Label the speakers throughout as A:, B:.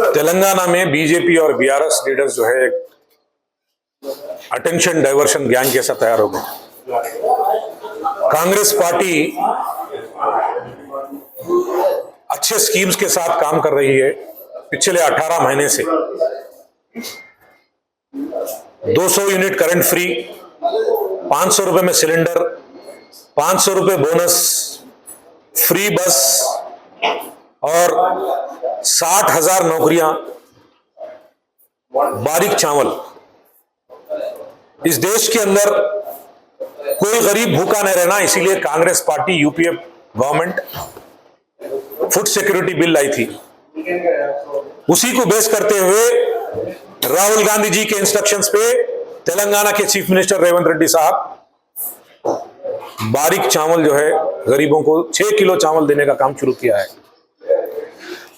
A: तेलंगाना में बीजेपी और BRS leaders जो है अटेंशन डाइवर्शन गैंग जैसा तैयार हो गए। कांग्रेस पार्टी अच्छे स्कीम्स के साथ काम कर रही है पिछले 18 महीने से। 200 यूनिट करंट फ्री, 500 रुपए में सिलेंडर, 500 रुपए बोनस, फ्री बस और 60,000 नौकरियां, बारीक चावल। इस देश के अंदर कोई गरीब भूखा नहीं रहना, इसीलिए Congress party UPA government food security bill लाई थी। उसी को बेस करते हुए राहुल गांधी जी के इंस्ट्रक्शंस पे तेलंगाना के चीफ मिनिस्टर रेवंत रेड्डी साहब बारीक चावल जो है गरीबों को 6 किलो चावल देने का काम शुरू किया है।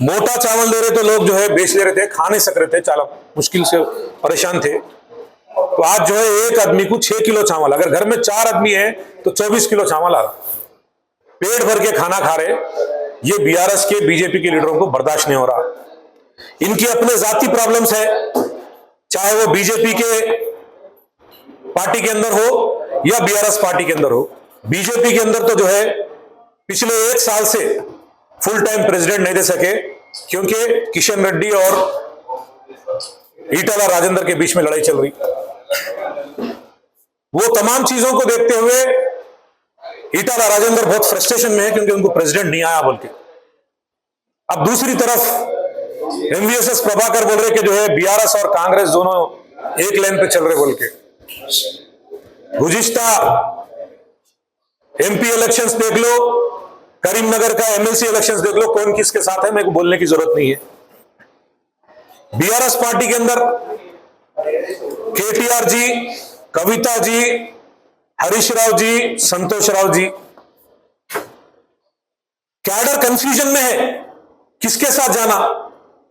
A: मोटा चावल दे रहे तो लोग जो है बेच ले रहे थे, खा नहीं सक रहे थे, चालक मुश्किल से परेशान थे। तो आज जो है एक आदमी को 6 किलो चावल, अगर घर में 4 आदमी है तो 24 किलो चावल आ रहा, पेट भर के खाना खा रहे। ये बीआरएस के बीजेपी के लीडरों को बर्दाश्त नहीं हो रहा। इनकी अपने जाती प्रॉब्लम्स है, चाहे वो बीजेपी के पार्टी के अंदर हो या बीआरएस पार्टी के अंदर हो। बीजेपी के अंदर तो जो है पिछले 1 साल से फुल टाइम प्रेसिडेंट नहीं दे सके, क्योंकि किशन रेड्डी और ईटाला राजेंद्र के बीच में लड़ाई चल रही। वो तमाम चीजों को देखते हुए ईटाला राजेंद्र बहुत फ्रस्ट्रेशन में है, क्योंकि उनको प्रेसिडेंट नहीं आया बोल के। अब दूसरी तरफ एमवीएसएस प्रभाकर बोल रहे कि जो है बीआरएस और कांग्रेस दोनों एक लाइन पे चल रहे बोल के। गुज़िश्ता एमपी इलेक्शंस देख लो, करीमनगर का एमएलसी इलेक्शंस देख लो, कौन किसके साथ है मेरे को बोलने की जरूरत नहीं है। बीआरएस पार्टी के अंदर केटीआर जी, कविता जी, हरीश राव जी, संतोष राव जी, कैडर कंफ्यूजन में है किसके साथ जाना।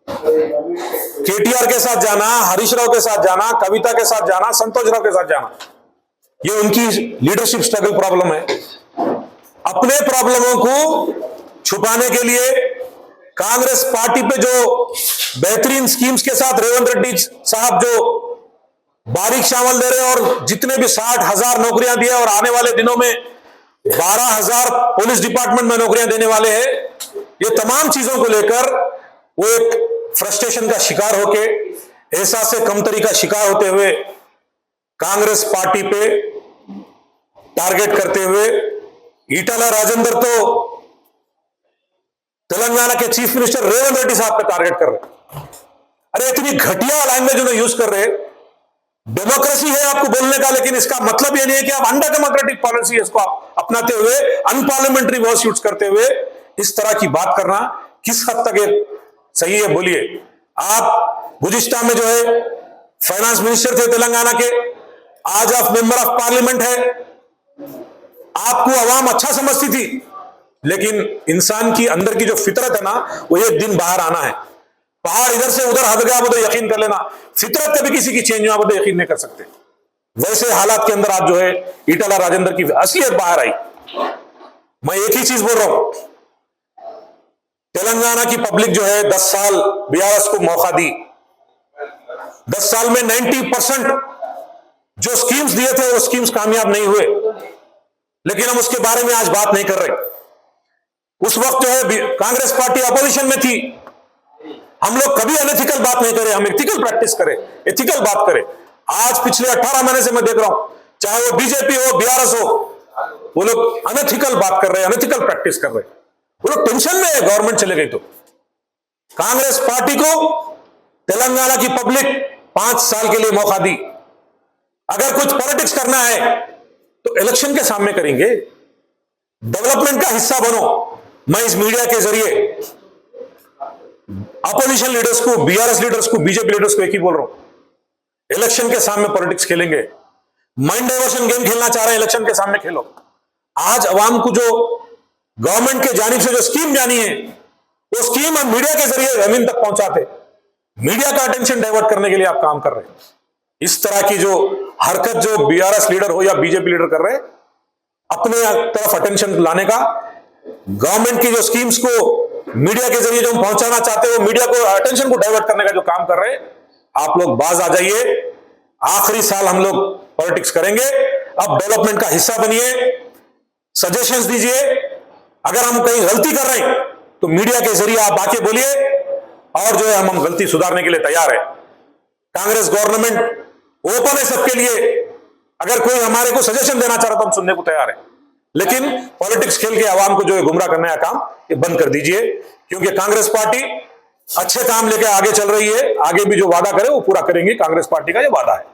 A: केटीआर के साथ जाना, हरीश राव के साथ जाना, कविता के साथ जाना, संतोष राव के साथ जाना। ये उनकी लीडरशिप स्ट्रगल प्रॉब्लम है। अपने प्रॉब्लमों को छुपाने के लिए कांग्रेस पार्टी पे जो बेहतरीन स्कीम्स के साथ रेवंत रेड्डी साहब जो बारीक चावल दे रहे और जितने भी 60,000 नौकरियां दिए और आने वाले दिनों में 12,000 पुलिस डिपार्टमेंट में नौकरियां देने वाले हैं, ये तमाम चीजों को लेकर वो एक फ्रस्ट्रेशन का शिकार होके, एहसास से कमतरी का शिकार होते हुए कांग्रेस पार्टी पे टारगेट करते हुए ईटाला राजेंद्र तो तेलंगाना के चीफ मिनिस्टर रेवंत रेड्डी साहब पे टारगेट कर रहे। अरे इतनी घटिया लैंग्वेज उन्हें यूज कर रहे। डेमोक्रेसी है आपको बोलने का, लेकिन इसका मतलब यह नहीं है कि आप अंडर डेमोक्रेटिक पॉलिसी इसको आप अपनाते हुए अनपार्लियामेंट्री वर्ड्स यूज करते हुए इस तरह की बात करना किस हद तक सही है बोलिए। आप गुज़िश्ता में जो है फाइनेंस मिनिस्टर थे तेलंगाना के, आज आप मेंबर ऑफ पार्लियामेंट है। आपको आवाम अच्छा समझती थी, लेकिन इंसान की अंदर की जो फितरत है ना, वो एक दिन बाहर आना है। पहाड़ इधर से उधर हट गया वो तो यकीन कर लेना, फितरत कभी किसी की चेंज हुआ वो तो यकीन नहीं कर सकते। वैसे हालात के अंदर आज जो है ईटाला राजेंद्र की असलियत बाहर आई। मैं एक ही चीज बोल रहा हूं, तेलंगाना की पब्लिक जो है 10 साल बीआरएस को मौका दी। 10 साल में 90% जो स्कीम्स दिए थे वो स्कीम्स कामयाब नहीं हुए, लेकिन हम उसके बारे में आज बात नहीं कर रहे। उस वक्त जो है कांग्रेस पार्टी अपोजिशन में थी। हम लोग कभी अनएथिकल बात नहीं करें, हम एथिकल प्रैक्टिस करें, एथिकल बात करें। आज पिछले 18 महीने से मैं देख रहा हूं, चाहे वो बीजेपी हो, बीआरएस हो, वो लोग अनएथिकल बात कर रहे हैं, अनएथिकल प्रैक्टिस कर रहे हैं। वो लोग टेंशन में है गवर्नमेंट चले गई तो। कांग्रेस पार्टी को तेलंगाना की पब्लिक 5 साल के लिए मौका दी। अगर कुछ पॉलिटिक्स करना है तो इलेक्शन के सामने करेंगे, डेवलपमेंट का हिस्सा बनो। मैं इस मीडिया के जरिए अपोजिशन लीडर्स को, बीआरएस लीडर्स को, बीजेपी लीडर्स को एक ही बोल रहा हूं, इलेक्शन के सामने पॉलिटिक्स खेलेंगे। माइंड डाइवर्शन गेम खेलना चाह रहे हैं, इलेक्शन के सामने खेलो। आज अवाम को जो गवर्नमेंट के जानिब से जो स्कीम जानी है, वो स्कीम हम मीडिया के जरिए जमीन तक पहुंचाते। मीडिया का अटेंशन डाइवर्ट करने के लिए आप काम कर रहे हैं। इस तरह की जो हरकत जो बीआरएस लीडर हो या बीजेपी लीडर कर रहे हैं, अपने तरफ अटेंशन लाने का, गवर्नमेंट की जो स्कीम्स को मीडिया के जरिए जो हम पहुंचाना चाहते हैं, वो मीडिया को अटेंशन को डाइवर्ट करने का जो काम कर रहे हैं, आप लोग बाज आ जाइए। आखिरी साल हम लोग पॉलिटिक्स करेंगे, अब डेवलपमेंट का हिस्सा बनिए, सजेशंस दीजिए। अगर हम कहीं गलती कर रहे हैं तो मीडिया के जरिए आप आके बोलिए, और जो है हम गलती सुधारने के लिए तैयार है। कांग्रेस गवर्नमेंट ओपन है सबके लिए, अगर कोई हमारे को सजेशन देना चाह रहा तो हम सुनने को तैयार है, लेकिन पॉलिटिक्स खेल के आवाम को जो है गुमराह करने का काम ये बंद कर दीजिए, क्योंकि कांग्रेस पार्टी अच्छे काम लेके आगे चल रही है। आगे भी जो वादा करे वो पूरा करेंगे, कांग्रेस पार्टी का ये वादा है।